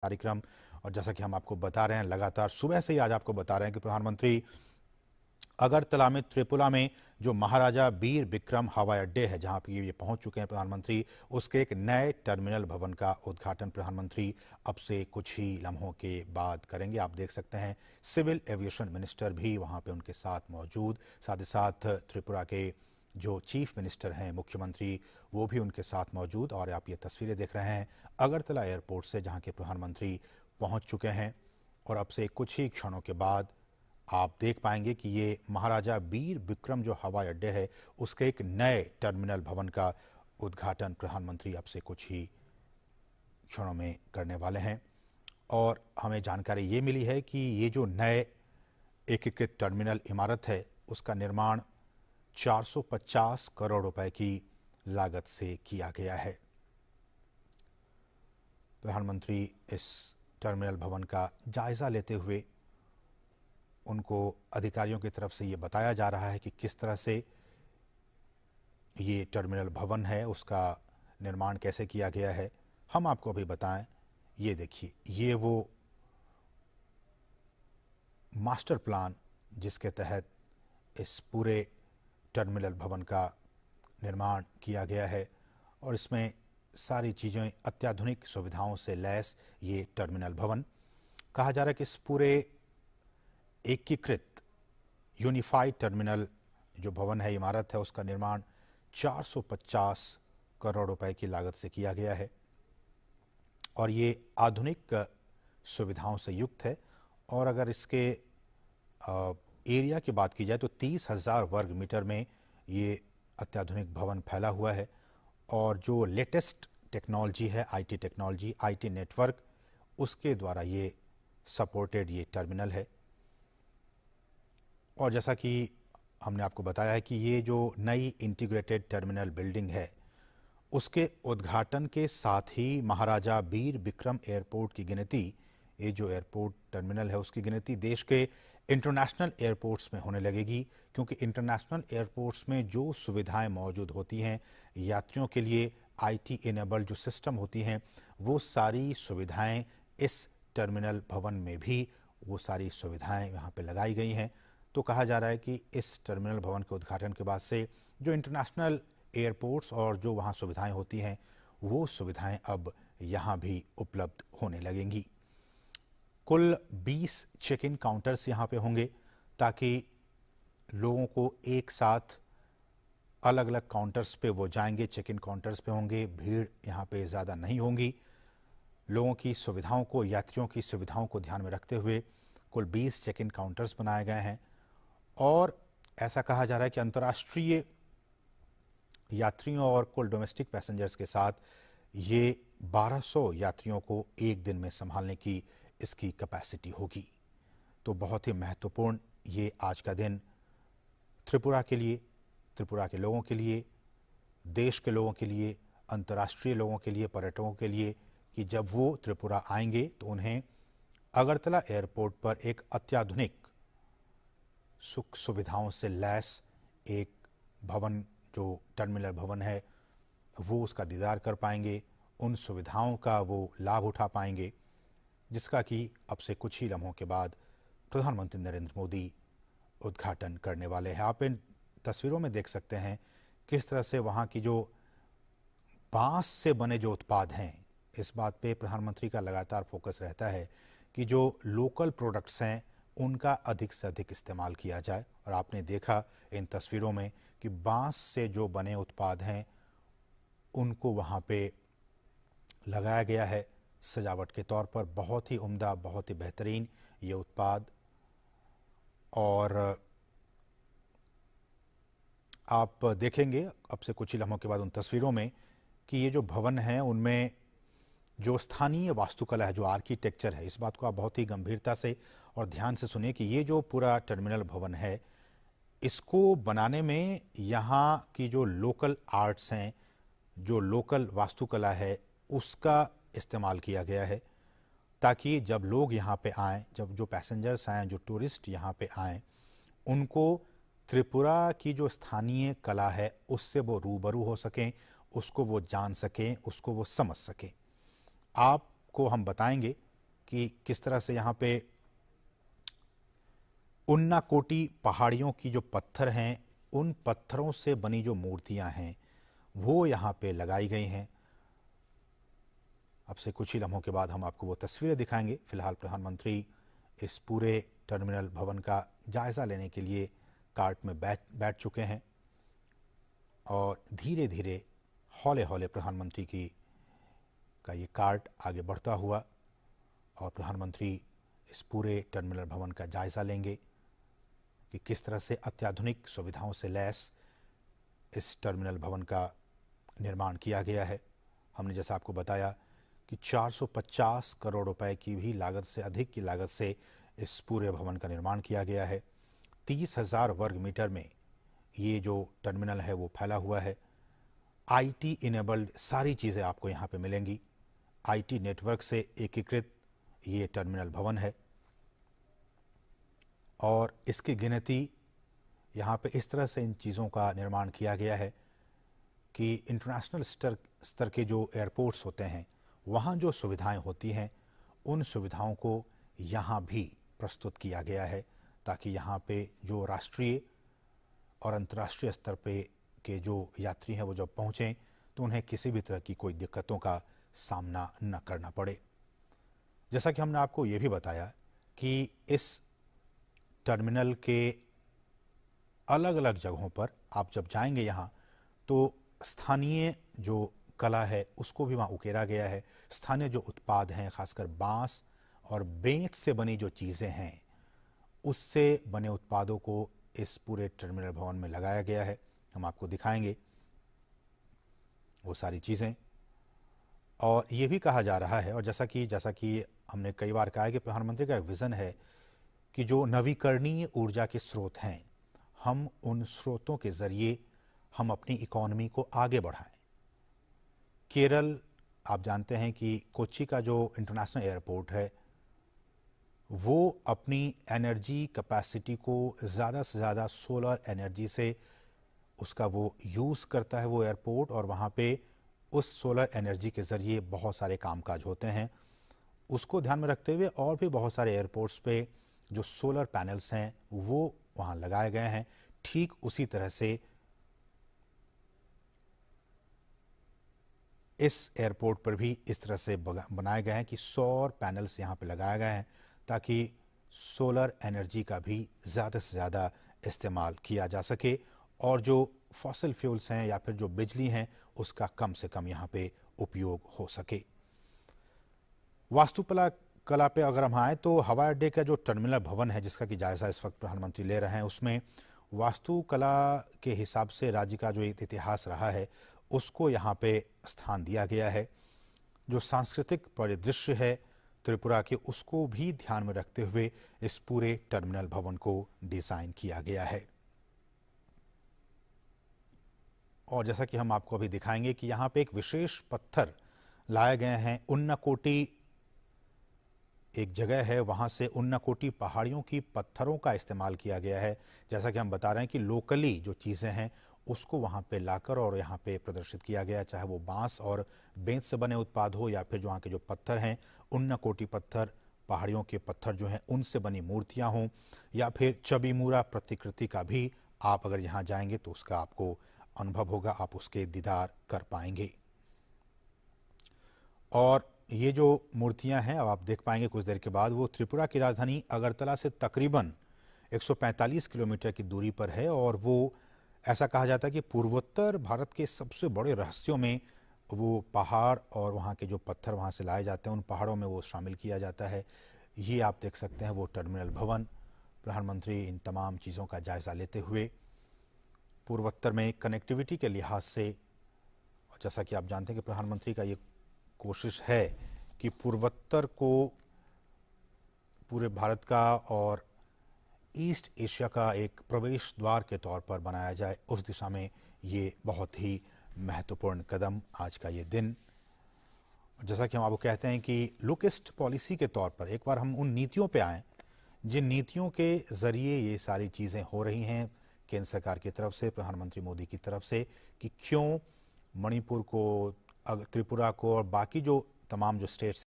कार्यक्रम। और जैसा कि हम आपको बता रहे हैं, लगातार सुबह से ही आज आपको बता रहे हैं कि प्रधानमंत्री अगरतला में त्रिपुरा में जो महाराजा वीर विक्रम हवाई अड्डे है, जहां पर ये पहुंच चुके हैं प्रधानमंत्री, उसके एक नए टर्मिनल भवन का उद्घाटन प्रधानमंत्री अब से कुछ ही लम्हों के बाद करेंगे। आप देख सकते हैं सिविल एविएशन मिनिस्टर भी वहां पे उनके साथ मौजूद, साथ ही साथ त्रिपुरा के जो चीफ मिनिस्टर हैं, मुख्यमंत्री, वो भी उनके साथ मौजूद। और आप ये तस्वीरें देख रहे हैं अगरतला एयरपोर्ट से, जहां के प्रधानमंत्री पहुंच चुके हैं। और अब से कुछ ही क्षणों के बाद आप देख पाएंगे कि ये महाराजा वीर विक्रम जो हवाई अड्डे है, उसके एक नए टर्मिनल भवन का उद्घाटन प्रधानमंत्री अब से कुछ ही क्षणों में करने वाले हैं। और हमें जानकारी ये मिली है कि ये जो नए एकीकृत टर्मिनल इमारत है, उसका निर्माण 450 करोड़ रुपए की लागत से किया गया है। प्रधानमंत्री इस टर्मिनल भवन का जायजा लेते हुए उनको अधिकारियों की तरफ से ये बताया जा रहा है कि किस तरह से ये टर्मिनल भवन है, उसका निर्माण कैसे किया गया है। हम आपको अभी बताएं, ये देखिए, ये वो मास्टर प्लान जिसके तहत इस पूरे टर्मिनल भवन का निर्माण किया गया है। और इसमें सारी चीज़ें अत्याधुनिक सुविधाओं से लैस ये टर्मिनल भवन, कहा जा रहा है कि इस पूरे एकीकृत यूनिफाइड टर्मिनल जो भवन है, इमारत है, उसका निर्माण 450 करोड़ रुपए की लागत से किया गया है। और ये आधुनिक सुविधाओं से युक्त है। और अगर इसके एरिया की बात की जाए तो 30,000 वर्ग मीटर में ये अत्याधुनिक भवन फैला हुआ है। और जो लेटेस्ट टेक्नोलॉजी है, आईटी टेक्नोलॉजी, आईटी नेटवर्क, उसके द्वारा ये सपोर्टेड ये टर्मिनल है। और जैसा कि हमने आपको बताया है कि ये जो नई इंटीग्रेटेड टर्मिनल बिल्डिंग है, उसके उद्घाटन के साथ ही महाराजा वीर विक्रम एयरपोर्ट की गिनती, ये जो एयरपोर्ट टर्मिनल है उसकी गिनती देश के इंटरनेशनल एयरपोर्ट्स में होने लगेगी। क्योंकि इंटरनेशनल एयरपोर्ट्स में जो सुविधाएं मौजूद होती हैं यात्रियों के लिए, आईटी इनेबल्ड जो सिस्टम होती हैं, वो सारी सुविधाएं इस टर्मिनल भवन में भी वो सारी सुविधाएं यहाँ पे लगाई गई हैं। तो कहा जा रहा है कि इस टर्मिनल भवन के उद्घाटन के बाद से जो इंटरनेशनल एयरपोर्ट्स और जो वहाँ सुविधाएं होती हैं, वो सुविधाएं अब यहाँ भी उपलब्ध होने लगेंगी। कुल 20 चेक इन काउंटर्स यहाँ पे होंगे, ताकि लोगों को एक साथ अलग अलग काउंटर्स पे वो जाएंगे, चेक इन काउंटर्स पे होंगे, भीड़ यहाँ पे ज़्यादा नहीं होंगी। लोगों की सुविधाओं को, यात्रियों की सुविधाओं को ध्यान में रखते हुए कुल 20 चेक इन काउंटर्स बनाए गए हैं। और ऐसा कहा जा रहा है कि अंतर्राष्ट्रीय यात्रियों और कुल डोमेस्टिक पैसेंजर्स के साथ ये 1200 यात्रियों को एक दिन में संभालने की इसकी कैपेसिटी होगी। तो बहुत ही महत्वपूर्ण ये आज का दिन त्रिपुरा के लिए, त्रिपुरा के लोगों के लिए, देश के लोगों के लिए, अंतर्राष्ट्रीय लोगों के लिए, पर्यटकों के लिए, कि जब वो त्रिपुरा आएंगे तो उन्हें अगरतला एयरपोर्ट पर एक अत्याधुनिक सुख सुविधाओं से लैस एक भवन, जो टर्मिनल भवन है, वो उसका दीदार कर पाएंगे, उन सुविधाओं का वो लाभ उठा पाएंगे, जिसका कि अब से कुछ ही लम्हों के बाद प्रधानमंत्री नरेंद्र मोदी उद्घाटन करने वाले हैं। आप इन तस्वीरों में देख सकते हैं किस तरह से वहाँ की जो बांस से बने जो उत्पाद हैं, इस बात पे प्रधानमंत्री का लगातार फोकस रहता है कि जो लोकल प्रोडक्ट्स हैं उनका अधिक से अधिक इस्तेमाल किया जाए। और आपने देखा इन तस्वीरों में कि बांस से जो बने उत्पाद हैं उनको वहाँ पे लगाया गया है सजावट के तौर पर। बहुत ही उम्दा, बहुत ही बेहतरीन ये उत्पाद। और आप देखेंगे अब से कुछ ही लम्हों के बाद उन तस्वीरों में कि ये जो भवन है उनमें जो स्थानीय वास्तुकला है, जो आर्किटेक्चर है, इस बात को आप बहुत ही गंभीरता से और ध्यान से सुनिए कि ये जो पूरा टर्मिनल भवन है, इसको बनाने में यहाँ की जो लोकल आर्ट्स हैं, जो लोकल वास्तुकला है, उसका इस्तेमाल किया गया है, ताकि जब लोग यहाँ पे आएँ, जब जो पैसेंजर्स आएँ, जो टूरिस्ट यहाँ पे आएँ, उनको त्रिपुरा की जो स्थानीय कला है उससे वो रूबरू हो सकें, उसको वो जान सकें, उसको वो समझ सकें। आपको हम बताएंगे कि किस तरह से यहाँ पे उन्नाकोटी पहाड़ियों की जो पत्थर हैं, उन पत्थरों से बनी जो मूर्तियां हैं वो यहाँ पे लगाई गई हैं। अब से कुछ ही लम्हों के बाद हम आपको वो तस्वीरें दिखाएंगे। फिलहाल प्रधानमंत्री इस पूरे टर्मिनल भवन का जायजा लेने के लिए कार्ट में बैठ चुके हैं और धीरे धीरे हौले हौले प्रधानमंत्री का ये कार्ट आगे बढ़ता हुआ और प्रधानमंत्री इस पूरे टर्मिनल भवन का जायजा लेंगे कि किस तरह से अत्याधुनिक सुविधाओं से लैस इस टर्मिनल भवन का निर्माण किया गया है। हमने जैसा आपको बताया कि 450 करोड़ रुपए की भी लागत से अधिक की लागत से इस पूरे भवन का निर्माण किया गया है। 30,000 वर्ग मीटर में ये जो टर्मिनल है वो फैला हुआ है। आईटी इनेबल्ड सारी चीज़ें आपको यहाँ पे मिलेंगी। आईटी नेटवर्क से एकीकृत ये टर्मिनल भवन है और इसकी गिनती यहाँ पे इस तरह से इन चीज़ों का निर्माण किया गया है कि इंटरनेशनल स्तर के जो एयरपोर्ट्स होते हैं वहाँ जो सुविधाएं होती हैं उन सुविधाओं को यहाँ भी प्रस्तुत किया गया है ताकि यहाँ पे जो राष्ट्रीय और अंतर्राष्ट्रीय स्तर पे के जो यात्री हैं वो जब पहुँचें तो उन्हें किसी भी तरह की कोई दिक्कतों का सामना न करना पड़े। जैसा कि हमने आपको ये भी बताया कि इस टर्मिनल के अलग अलग जगहों पर आप जब जाएंगे यहाँ तो स्थानीय जो कला है उसको भी वहाँ उकेरा गया है। स्थानीय जो उत्पाद हैं खासकर बांस और बेंत से बनी जो चीज़ें हैं उससे बने उत्पादों को इस पूरे टर्मिनल भवन में लगाया गया है। हम आपको दिखाएंगे वो सारी चीज़ें। और ये भी कहा जा रहा है और जैसा कि हमने कई बार कहा है कि प्रधानमंत्री का एक विज़न है कि जो नवीकरणीय ऊर्जा के स्रोत हैं हम उन स्रोतों के ज़रिए हम अपनी इकोनॉमी को आगे बढ़ाएं। केरल, आप जानते हैं कि कोच्चि का जो इंटरनेशनल एयरपोर्ट है वो अपनी एनर्जी कैपेसिटी को ज़्यादा से ज़्यादा सोलर एनर्जी से उसका वो यूज़ करता है वो एयरपोर्ट, और वहाँ पे उस सोलर एनर्जी के ज़रिए बहुत सारे कामकाज होते हैं। उसको ध्यान में रखते हुए और भी बहुत सारे एयरपोर्ट्स पे जो सोलर पैनल्स हैं वो वहाँ लगाए गए हैं। ठीक उसी तरह से इस एयरपोर्ट पर भी इस तरह से बनाए गए हैं कि सौर पैनल्स यहाँ पे लगाए गए हैं ताकि सोलर एनर्जी का भी ज़्यादा से ज़्यादा इस्तेमाल किया जा सके और जो फॉसिल फ्यूल्स हैं या फिर जो बिजली हैं उसका कम से कम यहाँ पे उपयोग हो सके। वास्तुकला पे अगर हम आए तो हवाई अड्डे का जो टर्मिनल भवन है जिसका कि जायज़ा इस वक्त प्रधानमंत्री ले रहे हैं उसमें वास्तुकला के हिसाब से राज्य का जो एक इतिहास रहा है उसको यहाँ पे स्थान दिया गया है। जो सांस्कृतिक परिदृश्य है त्रिपुरा के उसको भी ध्यान में रखते हुए इस पूरे टर्मिनल भवन को डिज़ाइन किया गया है। और जैसा कि हम आपको अभी दिखाएंगे कि यहाँ पे एक विशेष पत्थर लाए गए हैं। उन्नाकोटी एक जगह है, वहाँ से उन्नाकोटी पहाड़ियों की पत्थरों का इस्तेमाल किया गया है। जैसा कि हम बता रहे हैं कि लोकली जो चीज़ें हैं उसको वहाँ पे लाकर और यहाँ पे प्रदर्शित किया गया, चाहे वो बांस और बेंत से बने उत्पाद हो या फिर जो वहाँ के जो पत्थर हैं उन्नाकोटी पत्थर, पहाड़ियों के पत्थर जो हैं उनसे बनी मूर्तियाँ हों या फिर चबीमुरा प्रतिकृति का भी आप अगर यहाँ जाएंगे तो उसका आपको अनुभव होगा, आप उसके दीदार कर पाएंगे। और ये जो मूर्तियां हैं अब आप देख पाएंगे कुछ देर के बाद, वो त्रिपुरा की राजधानी अगरतला से तकरीबन 145 किलोमीटर की दूरी पर है और वो ऐसा कहा जाता है कि पूर्वोत्तर भारत के सबसे बड़े रहस्यों में वो पहाड़ और वहाँ के जो पत्थर वहाँ से लाए जाते हैं उन पहाड़ों में वो शामिल किया जाता है। ये आप देख सकते हैं वो टर्मिनल भवन। प्रधानमंत्री इन तमाम चीज़ों का जायज़ा लेते हुए पूर्वोत्तर में कनेक्टिविटी के लिहाज से, और जैसा कि आप जानते हैं कि प्रधानमंत्री का ये कोशिश है कि पूर्वोत्तर को पूरे भारत का और ईस्ट एशिया का एक प्रवेश द्वार के तौर पर बनाया जाए, उस दिशा में ये बहुत ही महत्वपूर्ण कदम आज का ये दिन। जैसा कि हम आपको कहते हैं कि लुक ईस्ट पॉलिसी के तौर पर एक बार हम उन नीतियों पे आएँ जिन नीतियों के ज़रिए ये सारी चीज़ें हो रही हैं केंद्र सरकार की तरफ से, प्रधानमंत्री मोदी की तरफ से, कि क्यों मणिपुर को, त्रिपुरा को और बाकी जो तमाम जो स्टेट्स